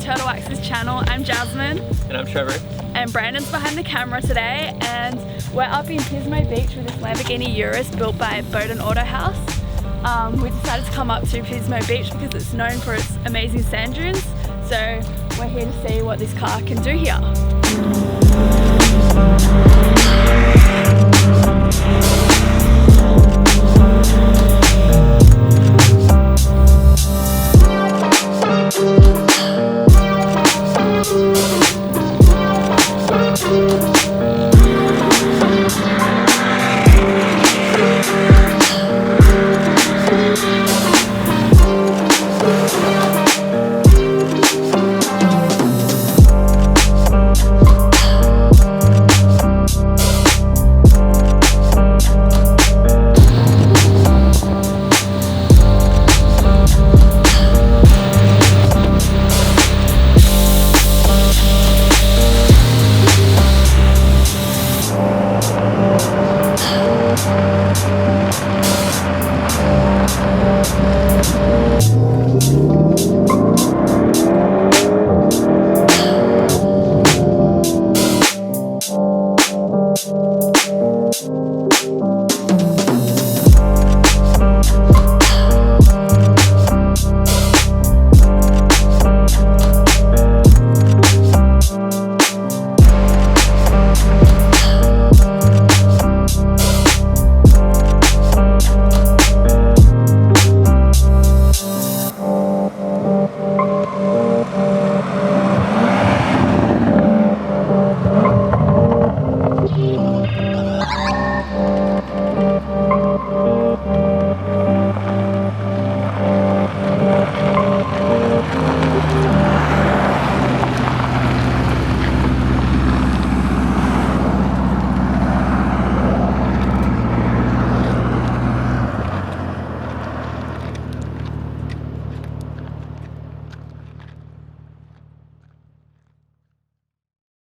Turtle Wax's channel. I'm Jasmine. And I'm Trevor. And Brandon's behind the camera today, and we're up in Pismo Beach with this Lamborghini Urus built by Bowden Auto House. We decided to come up to Pismo Beach because it's known for its amazing sand dunes, so we're here to see what this car can do here.